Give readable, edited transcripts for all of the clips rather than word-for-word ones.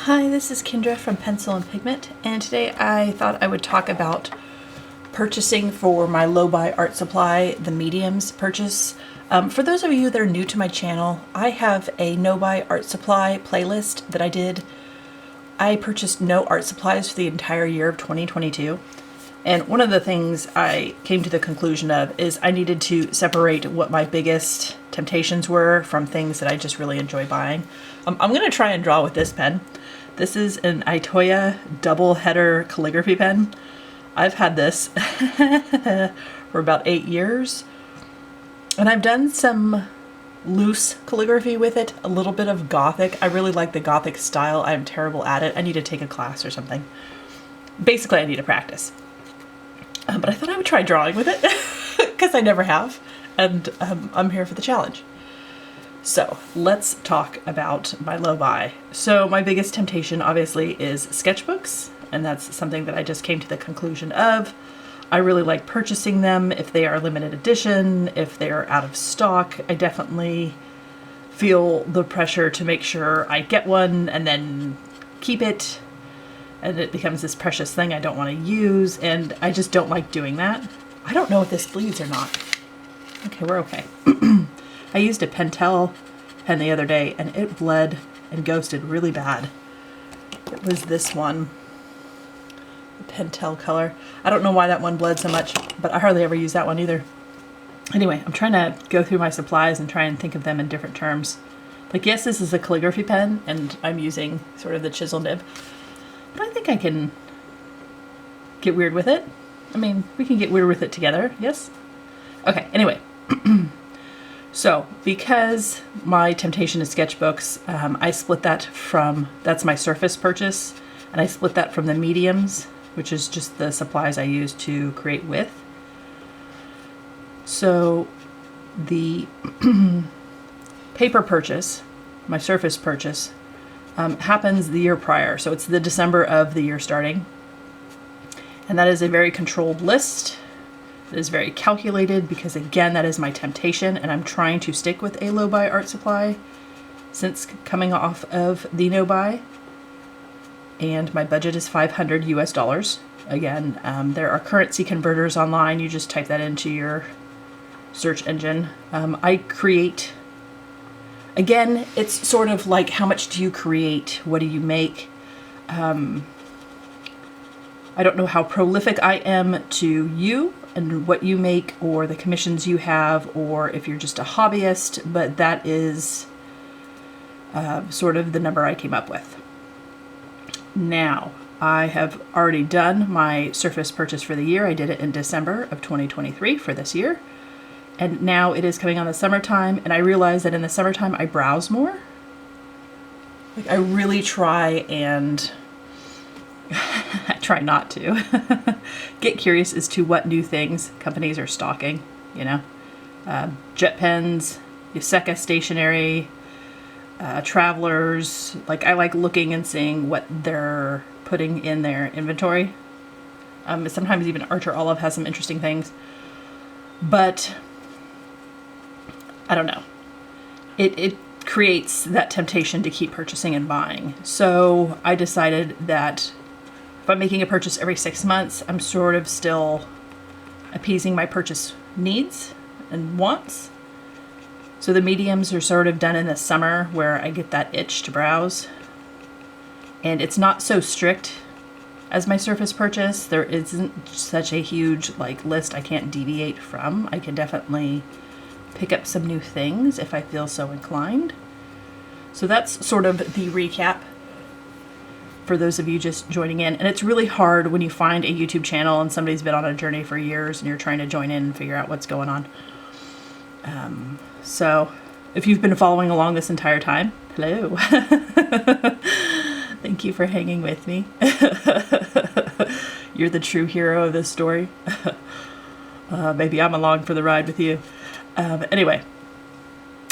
Hi, this is Kendra from Pencil and Pigment, and today I thought I would talk about purchasing for my low-buy art supply, the mediums purchase. For those of you that are new to my channel, I have a no-buy art supply playlist that I did. I purchased no art supplies for the entire year of 2022. And one of the things I came to the conclusion of is I needed to separate what my biggest temptations were from things that I just really enjoy buying. I'm going to try and draw with this pen. This is an Itoya double header calligraphy pen. I've had this for about 8 years. And I've done some loose calligraphy with it, a little bit of Gothic. I really like the Gothic style. I'm terrible at it. I need to take a class or something. Basically, I need to practice. But I thought I would try drawing with it because I never have, and I'm here for the challenge. So let's talk about my low buy. So my biggest temptation obviously is sketchbooks, and that's something that I just came to the conclusion of. I really like purchasing them if they are limited edition, if they are out of stock. I definitely feel the pressure to make sure I get one and then keep it, and it becomes this precious thing I don't want to use, and I just don't like doing that. I don't know if this bleeds or not. Okay, we're okay. I used a Pentel pen the other day, and it bled and ghosted really bad. It was this one, the Pentel color. I don't know why that one bled so much, but I hardly ever use that one either. Anyway, I'm trying to go through my supplies and try and think of them in different terms. Like, yes, this is a calligraphy pen, and I'm using sort of the chisel nib, but I think I can get weird with it. I mean, we can get weird with it together, yes? Okay, anyway. So, because my temptation is sketchbooks, I split that from, that's my surface purchase, and I split that from the mediums, which is just the supplies I use to create with. So, the paper purchase, my surface purchase, happens the year prior. So it's the December of the year starting. And that is a very controlled list. It is very calculated because, again, that is my temptation, and I'm trying to stick with a low-buy art supply since coming off of the no-buy. And my budget is $500 US. Again, there are currency converters online. You just type that into your search engine. I create, again, it's sort of like, how much do you create? What do you make? I don't know how prolific I am to you and what you make, or the commissions you have, or if you're just a hobbyist, but that is sort of the number I came up with. Now, I have already done my surface purchase for the year. I did it in December of 2023 for this year. And now it is coming on the summertime, and I realize that in the summertime I browse more. Like, I really try and I try not to get curious as to what new things companies are stocking, you know. Jet pens, Yoseka stationery, Travelers. Like, I like looking and seeing what they're putting in their inventory. Sometimes even Archer Olive has some interesting things. But I don't know. It creates that temptation to keep purchasing and buying. So I decided that if I'm making a purchase every 6 months, I'm sort of still appeasing my purchase needs and wants. So the mediums are sort of done in the summer where I get that itch to browse. And it's not so strict as my surface purchase. There isn't such a huge list I can't deviate from. I can definitely pick up some new things if I feel so inclined. So that's sort of the recap for those of you just joining in. And it's really hard when you find a YouTube channel and somebody's been on a journey for years and you're trying to join in and figure out what's going on. So if you've been following along this entire time, hello. Thank you for hanging with me. You're the true hero of this story. Maybe I'm along for the ride with you. Anyway,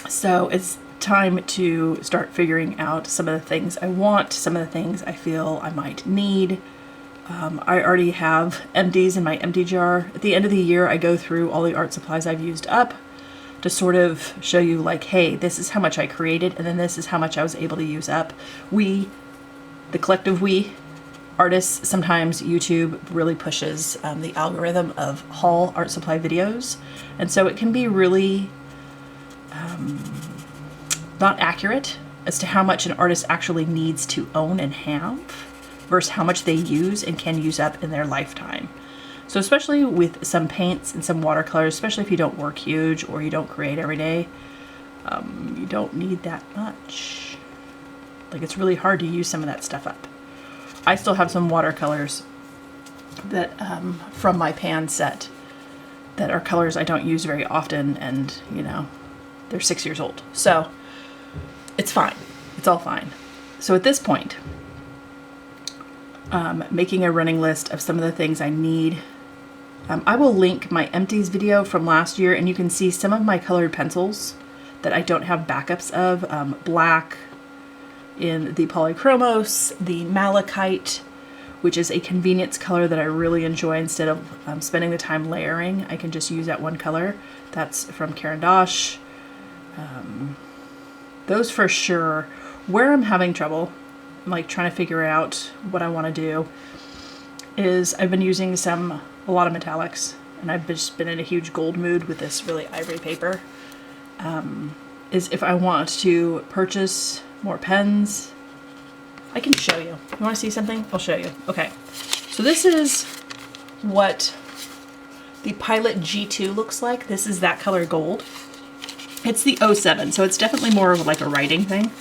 so it's time to start figuring out some of the things I want, some of the things I feel I might need. I already have MDs in my empty jar. At the end of the year, I go through all the art supplies I've used up to sort of show you, like, hey, this is how much I created, and then this is how much I was able to use up. We the collective we artists, sometimes YouTube really pushes the algorithm of haul art supply videos. And so it can be really not accurate as to how much an artist actually needs to own and have versus how much they use and can use up in their lifetime. So especially with some paints and some watercolors, especially if you don't work huge or you don't create every day, you don't need that much. Like, it's really hard to use some of that stuff up. I still have some watercolors that from my pan set that are colors I don't use very often, and you know, they're 6 years old. So it's fine. It's all fine. So at this point, making a running list of some of the things I need. I will link my empties video from last year, and you can see some of my colored pencils that I don't have backups of. Black in the polychromos, the malachite, which is a convenience color that I really enjoy. Instead of spending the time layering, I can just use that one color. That's from Caran d'Ache. Those for sure. Where I'm having trouble, I'm like trying to figure out what I want to do, is I've been using a lot of metallics, and I've just been in a huge gold mood with this really ivory paper. Is if I want to purchase more pens, I can show you. You want to see something? I'll show you. Okay, so this is what the Pilot G2 looks like. This is that color gold. It's the 07, so it's definitely more of like a writing thing.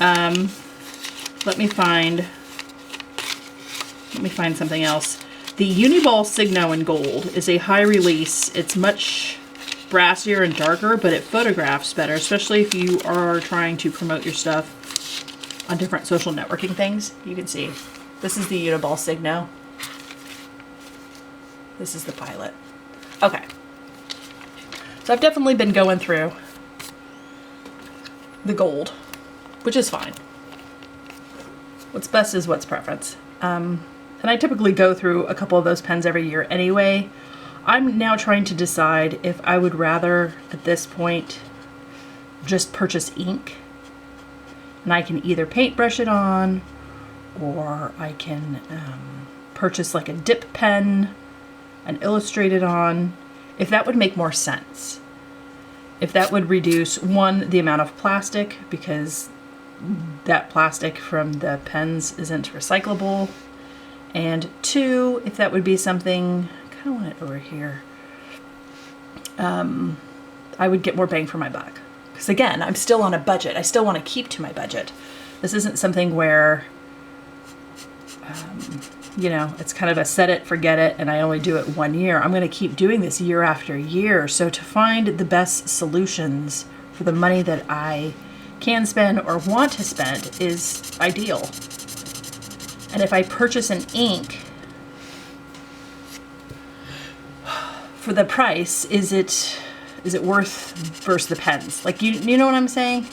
Let me find something else. The Uniball Signo in gold is a high release. It's much brassier and darker, but it photographs better, especially if you are trying to promote your stuff on different social networking things. You can see this is the Uniball Signo. This is the Pilot. Okay. So I've definitely been going through the gold, which is fine. What's best is what's preference. And I typically go through a couple of those pens every year anyway. I'm now trying to decide if I would rather, at this point, just purchase ink. And I can either paintbrush it on, or I can purchase like a dip pen and illustrate it on. If that would make more sense. If that would reduce, one, the amount of plastic, because that plastic from the pens isn't recyclable. And two, if that would be something, I kind of want it over here, I would get more bang for my buck. Because again, I'm still on a budget. I still want to keep to my budget. This isn't something where, you know, it's kind of a set it, forget it, and I only do it 1 year. I'm going to keep doing this year after year. So to find the best solutions for the money that I can spend or want to spend is ideal. And if I purchase an ink for the price, is it worth versus the pens? Like, you know what I'm saying?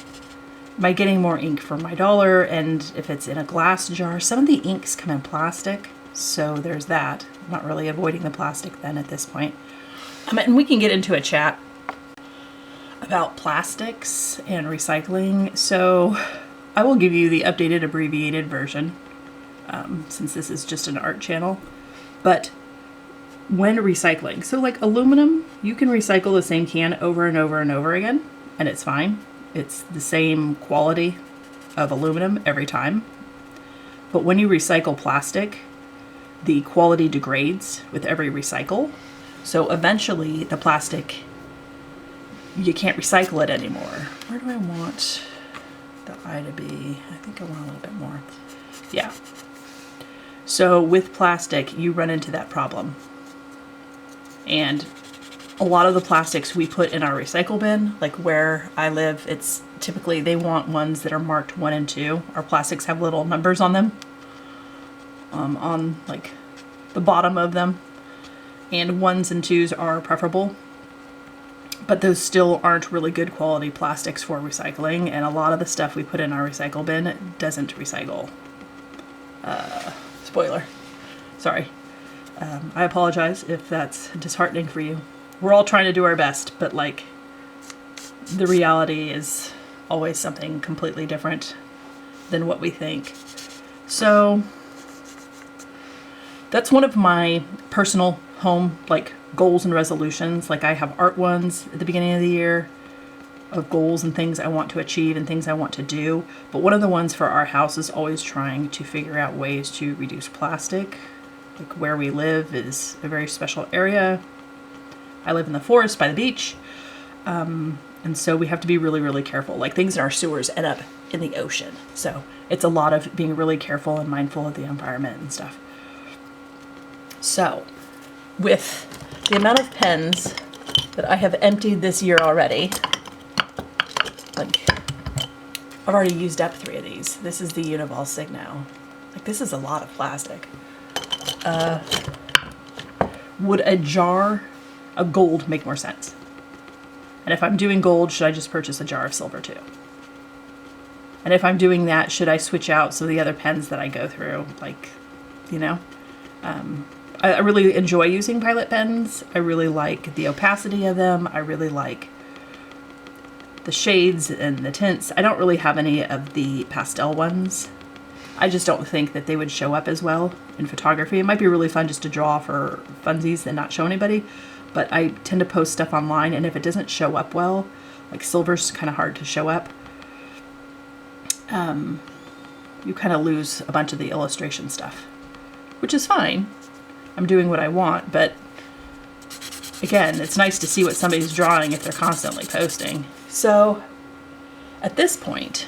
Am I getting more ink for my dollar? And if it's in a glass jar, some of the inks come in plastic, so there's that. I'm not really avoiding the plastic then at this point. And we can get into a chat about plastics and recycling. So I will give you the updated abbreviated version, since this is just an art channel. But when recycling, so like aluminum, you can recycle the same can over and over and over again, and it's fine. It's the same quality of aluminum every time. But when you recycle plastic, the quality degrades with every recycle. So eventually the plastic, you can't recycle it anymore. Where do I want the I to be? I think I want a little bit more. Yeah. So with plastic, you run into that problem. And a lot of the plastics we put in our recycle bin, like where I live, it's typically, they want ones that are marked 1 and 2. Our plastics have little numbers on them, on like the bottom of them. And 1s and 2s are preferable. But those still aren't really good quality plastics for recycling. And a lot of the stuff we put in our recycle bin doesn't recycle. Spoiler. Sorry. I apologize if that's disheartening for you. We're all trying to do our best, but like, the reality is always something completely different than what we think. So that's one of my personal home like goals and resolutions. Like I have art ones at the beginning of the year of goals and things I want to achieve and things I want to do. But one of the ones for our house is always trying to figure out ways to reduce plastic. Like where we live is a very special area. I live in the forest by the beach. And so we have to be really, really careful. Like things in our sewers end up in the ocean. So it's a lot of being really careful and mindful of the environment and stuff. So with the amount of pens that I have emptied this year already, like I've already used up 3 of these. This is the Unival Signo. Like this is a lot of plastic. Would a jar of gold make more sense? And if I'm doing gold, should I just purchase a jar of silver too? And if I'm doing that, should I switch out some of the other pens that I go through? Like, you know, I really enjoy using Pilot pens. I really like the opacity of them. I really like the shades and the tints. I don't really have any of the pastel ones. I just don't think that they would show up as well in photography. It might be really fun just to draw for funsies and not show anybody, but I tend to post stuff online, and if it doesn't show up well, like silver's kind of hard to show up, you kind of lose a bunch of the illustration stuff, which is fine. I'm doing what I want, but again, it's nice to see what somebody's drawing if they're constantly posting. So at this point,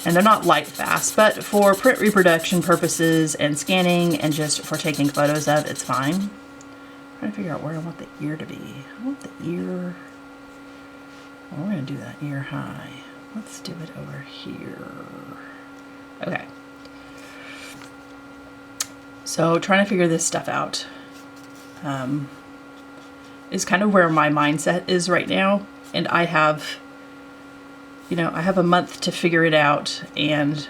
and they're not light fast, but for print reproduction purposes and scanning and just for taking photos of, it's fine. I'm trying to figure out where I want the ear to be. I want the ear, well, we're gonna do that ear high. Let's do it over here. Okay. So trying to figure this stuff out is kind of where my mindset is right now. And I have, you know, I have a month to figure it out and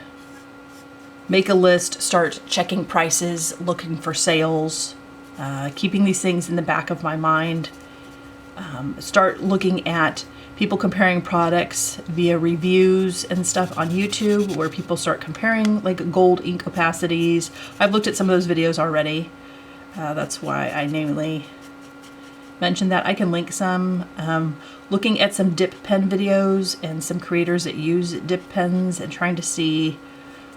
make a list, start checking prices, looking for sales, keeping these things in the back of my mind, start looking at people comparing products via reviews and stuff on YouTube where people start comparing like gold ink opacities. I've looked at some of those videos already. That's why I namely mentioned that. I can link some. Looking at some dip pen videos and some creators that use dip pens and trying to see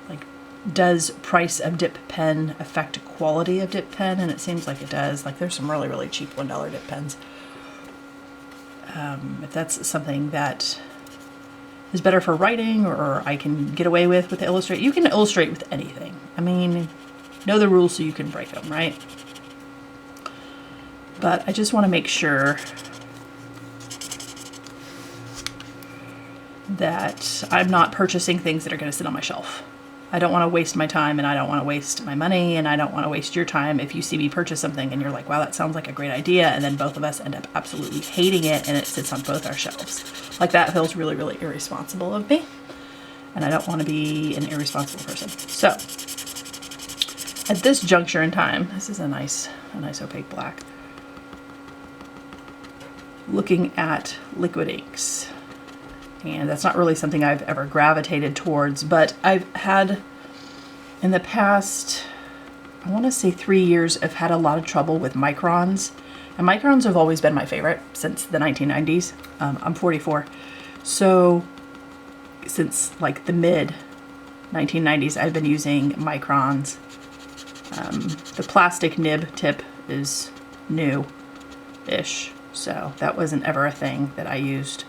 like, does price of dip pen affect quality of dip pen? And it seems like it does. Like there's some really, really cheap $1 dip pens. If that's something that is better for writing or I can get away with Illustrate. You can illustrate with anything. I mean, know the rules so you can break them, right? But I just want to make sure that I'm not purchasing things that are going to sit on my shelf. I don't want to waste my time, and I don't want to waste my money, and I don't want to waste your time if you see me purchase something and you're like, wow, that sounds like a great idea, and then both of us end up absolutely hating it and it sits on both our shelves. Like that feels really, really irresponsible of me, and I don't want to be an irresponsible person. So at this juncture in time, this is a nice opaque black. Looking at liquid inks. And that's not really something I've ever gravitated towards, but I've had in the past, I want to say 3 years, I've had a lot of trouble with microns. And microns have always been my favorite since the 1990s. I'm 44. So since like the mid 1990s, I've been using microns. The plastic nib tip is new-ish. So that wasn't ever a thing that I used.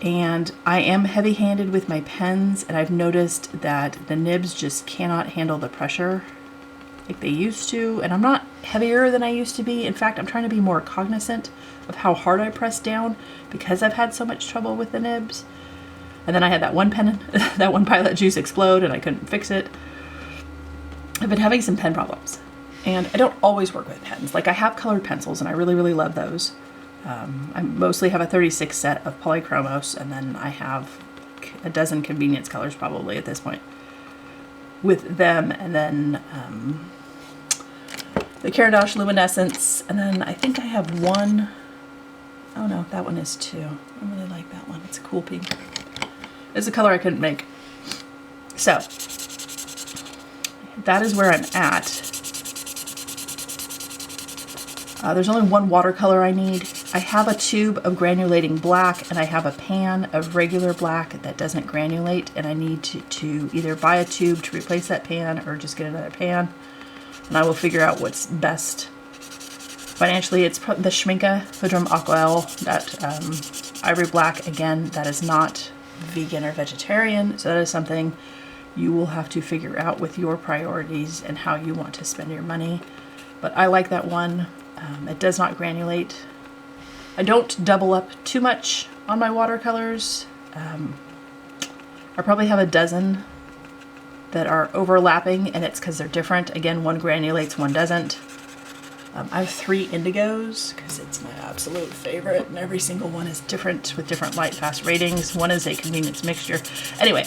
And I am heavy-handed with my pens, and I've noticed that the nibs just cannot handle the pressure like they used to, and I'm not heavier than I used to be. In fact, I'm trying to be more cognizant of how hard I press down because I've had so much trouble with the nibs. And then I had that one pen, that one Pilot juice explode, and I couldn't fix it. I've been having some pen problems, and I don't always work with pens. Like I have colored pencils, and I really, really love those. I mostly have a 36 set of polychromos, and then I have a dozen convenience colors probably at this point with them, and then the Caran Luminescence, and then I think I have one, oh no, that one is too. I really like that one. It's a cool pink. It's a color I couldn't make. So that is where I'm at. There's only one watercolor I need. I have a tube of granulating black and I have a pan of regular black that doesn't granulate, and I need to either buy a tube to replace that pan or just get another pan, and I will figure out what's best. Financially, it's the Schminke Hydrum Aquarelle, that ivory black. Again, that is not vegan or vegetarian, so that is something you will have to figure out with your priorities and how you want to spend your money. But I like that one. It does not granulate. I don't double up too much on my watercolors. I probably have a dozen that are overlapping, and it's because they're different. Again, one granulates, one doesn't. I have 3 indigos because it's my absolute favorite, and every single one is different with different light fast ratings. One is a convenience mixture. Anyway,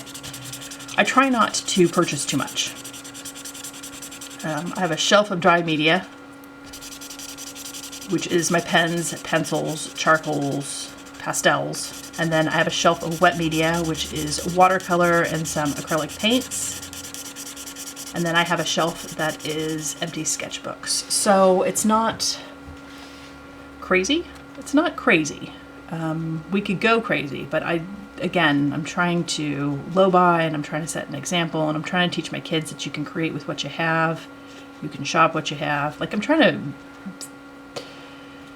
I try not to purchase too much. I have a shelf of dry media, which is my pens, pencils, charcoals, pastels. And then I have a shelf of wet media, which is watercolor and some acrylic paints. And then I have a shelf that is empty sketchbooks. So it's not crazy. It's not crazy. We could go crazy, but I'm trying to low buy, and I'm trying to set an example, and I'm trying to teach my kids that you can create with what you have. You can shop what you have. Like, I'm trying to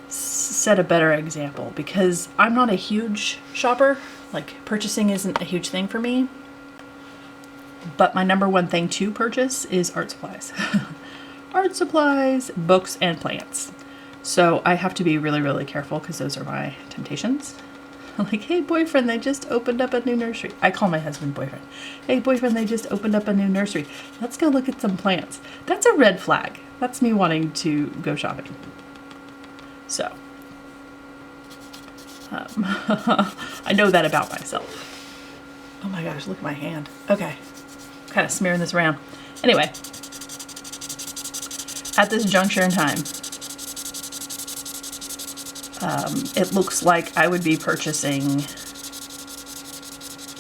set a better example because I'm not a huge shopper. Like, purchasing isn't a huge thing for me. But my number one thing to purchase is art supplies. Art supplies, books, and plants. So I have to be really, really careful because those are my temptations. Like, hey boyfriend, they just opened up a new nursery. I call my husband boyfriend. Hey boyfriend, they just opened up a new nursery. Let's go look at some plants. That's a red flag. That's me wanting to go shopping. So, I know that about myself. Oh my gosh, look at my hand. Okay, kind of smearing this around. Anyway, at this juncture in time, it looks like I would be purchasing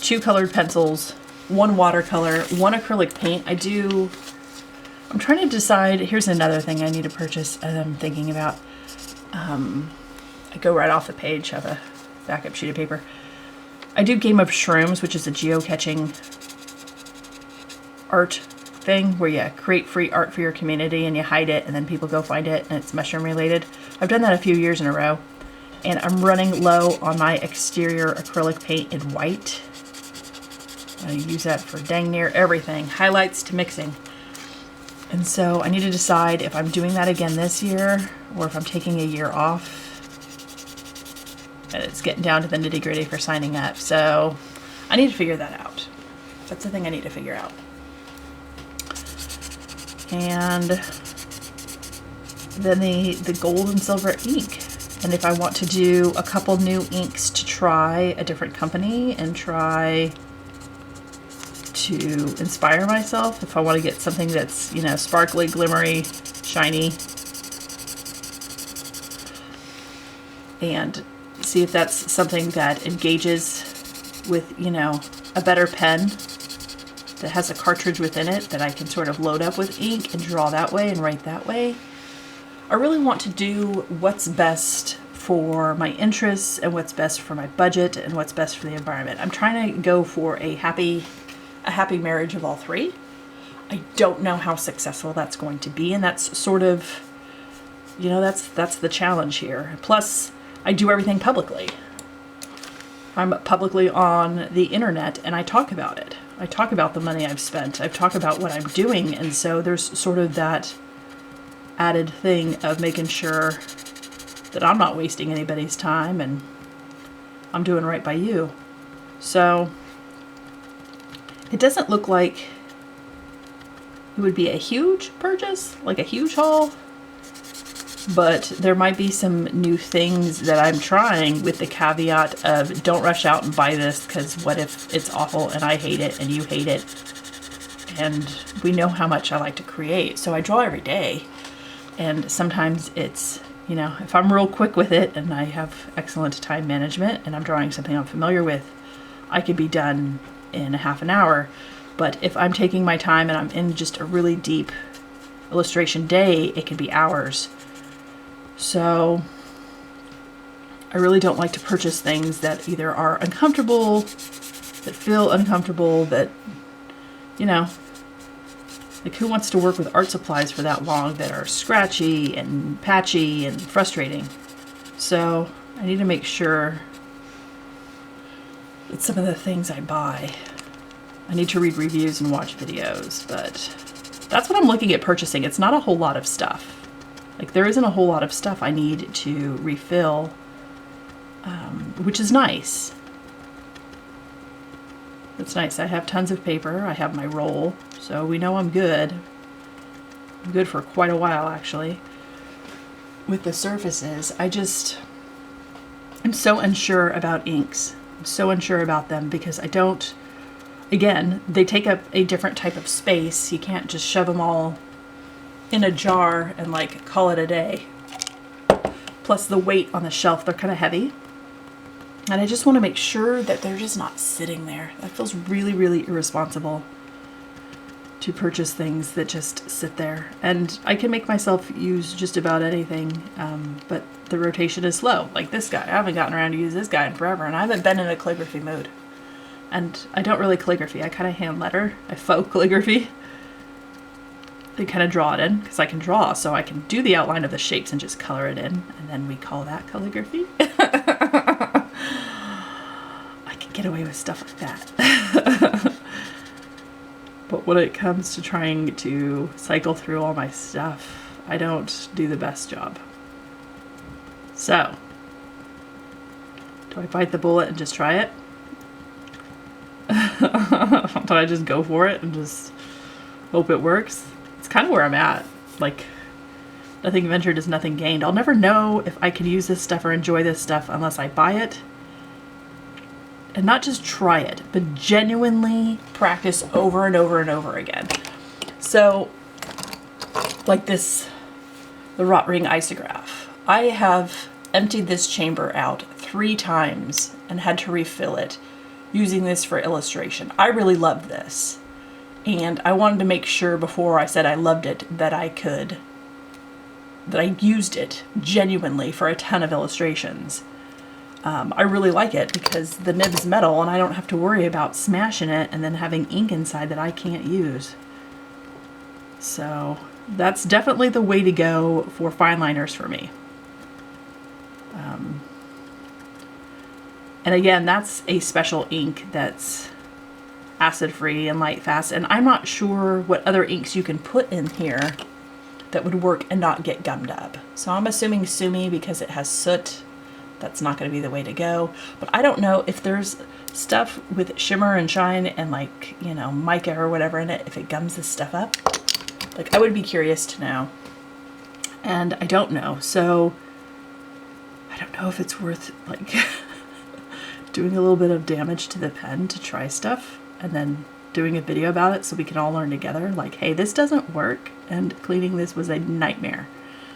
2 colored pencils, 1 watercolor, 1 acrylic paint. I'm trying to decide, here's another thing I need to purchase I'm thinking about. I go right off the page, have a backup sheet of paper. I do Game of Shrooms, which is a geocaching art thing where you create free art for your community and you hide it and then people go find it, and it's mushroom related. I've done that a few years in a row, and I'm running low on my exterior acrylic paint in white. I use that for dang near everything, highlights to mixing. And so I need to decide if I'm doing that again this year or if I'm taking a year off. And it's getting down to the nitty gritty for signing up. So I need to figure that out. That's the thing I need to figure out. And then the gold and silver ink. And if I want to do a couple new inks to try a different company and try to inspire myself, if I want to get something that's, you know, sparkly, glimmery, shiny, and see if that's something that engages with, you know, a better pen that has a cartridge within it that I can sort of load up with ink and draw that way and write that way. I really want to do what's best for my interests and what's best for my budget and what's best for the environment. I'm trying to go for a happy marriage of all 3. I don't know how successful that's going to be, and that's sort of, you know, that's the challenge here. Plus, I do everything publicly. I'm publicly on the internet and I talk about it. I talk about the money I've spent. I talk about what I'm doing, and so there's sort of that added thing of making sure that I'm not wasting anybody's time and I'm doing right by you. So it doesn't look like it would be a huge purchase, like a huge haul, but there might be some new things that I'm trying with the caveat of don't rush out and buy this, because what if it's awful and I hate it and you hate it? And we know how much I like to create. So I draw every day, and sometimes it's, you know, if I'm real quick with it and I have excellent time management and I'm drawing something I'm familiar with, I could be done in a half an hour. But if I'm taking my time and I'm in just a really deep illustration day, it can be hours. So I really don't like to purchase things that either are uncomfortable, that feel uncomfortable, that, you know, like who wants to work with art supplies for that long that are scratchy and patchy and frustrating? So I need to make sure that some of the things I buy, I need to read reviews and watch videos, but that's what I'm looking at purchasing. It's not a whole lot of stuff. Like there isn't a whole lot of stuff I need to refill, which is nice. It's nice. I have tons of paper. I have my roll, so we know I'm good. I'm good for quite a while, actually. With the surfaces, I'm so unsure about inks. I'm so unsure about them because I don't, again, they take up a different type of space. You can't just shove them all in a jar and like call it a day. Plus the weight on the shelf, they're kind of heavy. And I just want to make sure that they're just not sitting there. That feels really, really irresponsible to purchase things that just sit there. And I can make myself use just about anything, but the rotation is slow. Like this guy, I haven't gotten around to use this guy in forever, and I haven't been in a calligraphy mode. And I don't really calligraphy, I kind of hand letter. I faux calligraphy. I kind of draw it in, because I can draw, so I can do the outline of the shapes and just color it in, and then we call that calligraphy. Get away with stuff like that. But when it comes to trying to cycle through all my stuff, I don't do the best job. So, do I bite the bullet and just try it? Do I just go for it and just hope it works? It's kind of where I'm at. Like, nothing ventured is nothing gained. I'll never know if I can use this stuff or enjoy this stuff unless I buy it. And not just try it, but genuinely practice over and over and over again. So, like this, the Rot Ring Isograph. I have emptied this chamber out 3 times and had to refill it using this for illustration. I really love this. And I wanted to make sure before I said I loved it that I used it genuinely for a ton of illustrations. I really like it because the nib's metal and I don't have to worry about smashing it and then having ink inside that I can't use. So that's definitely the way to go for fine liners for me. And again, that's a special ink that's acid-free and light fast, and I'm not sure what other inks you can put in here that would work and not get gummed up. So I'm assuming Sumi because it has soot. That's not going to be the way to go. But I don't know if there's stuff with shimmer and shine and like, you know, mica or whatever in it, if it gums this stuff up. Like, I would be curious to know. And I don't know. So I don't know if it's worth like doing a little bit of damage to the pen to try stuff and then doing a video about it so we can all learn together. Like, hey, this doesn't work and cleaning this was a nightmare.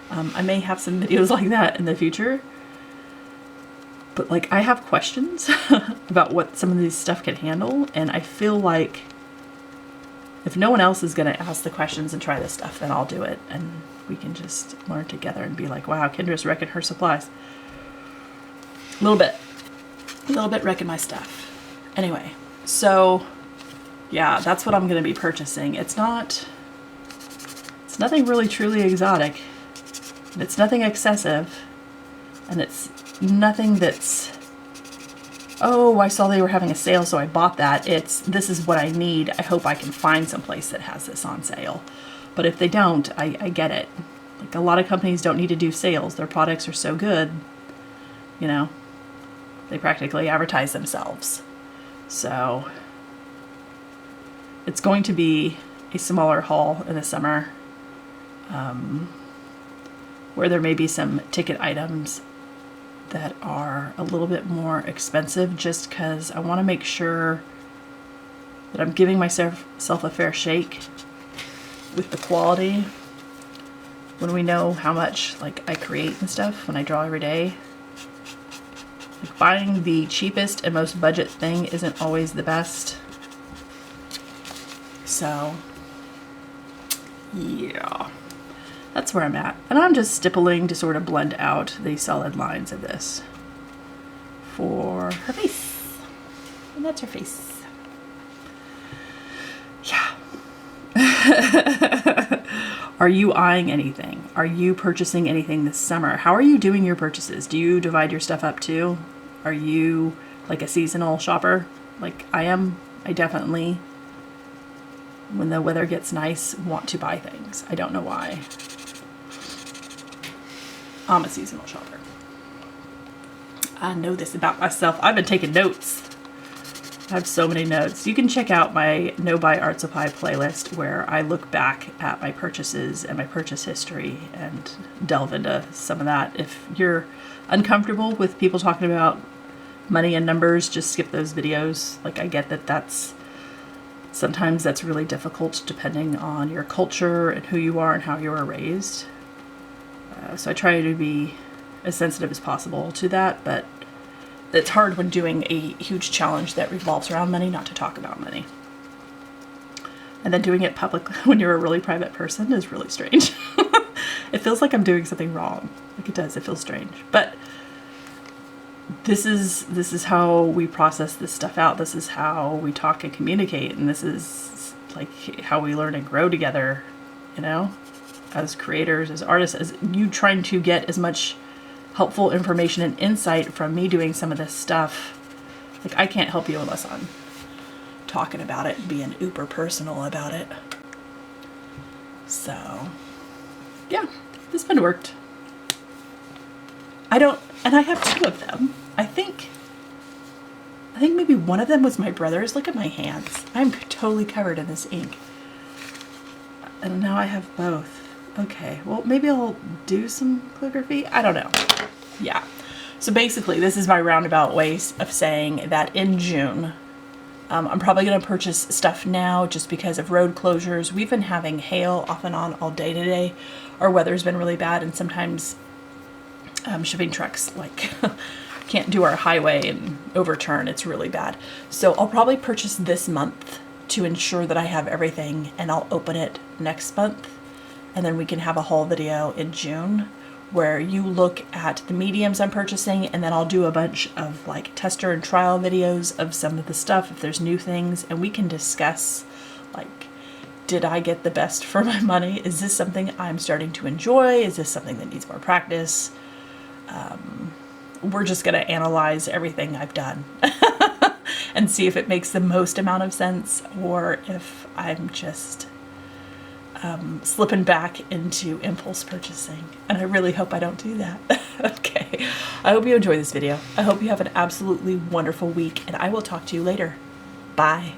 I may have some videos like that in the future. But like, I have questions about what some of these stuff can handle, and I feel like if no one else is going to ask the questions and try this stuff, then I'll do it, and we can just learn together and be like, wow, Kendra's wrecking her supplies. A little bit wrecking my stuff. Anyway, so yeah, that's what I'm going to be purchasing. It's nothing really truly exotic, and it's nothing excessive, and it's nothing that's, oh, I saw they were having a sale, so I bought that. This is what I need. I hope I can find someplace that has this on sale. But if they don't, I get it. Like, a lot of companies don't need to do sales. Their products are so good, you know, they practically advertise themselves. So it's going to be a smaller haul in the summer, where there may be some ticket items that are a little bit more expensive, just because I want to make sure that I'm giving myself a fair shake with the quality when we know how much like I create and stuff when I draw every day. Like, buying the cheapest and most budget thing isn't always the best. So yeah, that's where I'm at. And I'm just stippling to sort of blend out the solid lines of this for her face. And that's her face. Yeah. Are you eyeing anything? Are you purchasing anything this summer? How are you doing your purchases? Do you divide your stuff up too? Are you like a seasonal shopper like I am? I definitely, when the weather gets nice, want to buy things. I don't know why. I'm a seasonal shopper. I know this about myself. I've been taking notes. I have so many notes. You can check out my No Buy Art Supply playlist where I look back at my purchases and my purchase history and delve into some of that. If you're uncomfortable with people talking about money and numbers, just skip those videos. Like, I get that sometimes that's really difficult depending on your culture and who you are and how you were raised. So I try to be as sensitive as possible to that, but it's hard when doing a huge challenge that revolves around money not to talk about money. And then doing it publicly when you're a really private person is really strange. It feels like I'm doing something wrong. Like it does, it feels strange. But this is how we process this stuff out. This is how we talk and communicate, and this is like how we learn and grow together, you know, as creators, as artists, as you trying to get as much helpful information and insight from me doing some of this stuff. Like, I can't help you unless I'm talking about it and being uber personal about it. So yeah, this one worked. And I have two of them. I think maybe one of them was my brother's. Look at my hands. I'm totally covered in this ink. And now I have both. Okay, well, maybe I'll do some calligraphy. I don't know. Yeah. So basically, this is my roundabout way of saying that in June, I'm probably going to purchase stuff now just because of road closures. We've been having hail off and on all day today. Our weather's been really bad, and sometimes shipping trucks like can't do our highway and overturn. It's really bad. So I'll probably purchase this month to ensure that I have everything, and I'll open it next month. And then we can have a haul video in June where you look at the mediums I'm purchasing, and then I'll do a bunch of like tester and trial videos of some of the stuff if there's new things, and we can discuss like, did I get the best for my money? Is this something I'm starting to enjoy? Is this something that needs more practice? We're just going to analyze everything I've done and see if it makes the most amount of sense, or if I'm just slipping back into impulse purchasing. And I really hope I don't do that. Okay. I hope you enjoy this video. I hope you have an absolutely wonderful week, and I will talk to you later. Bye.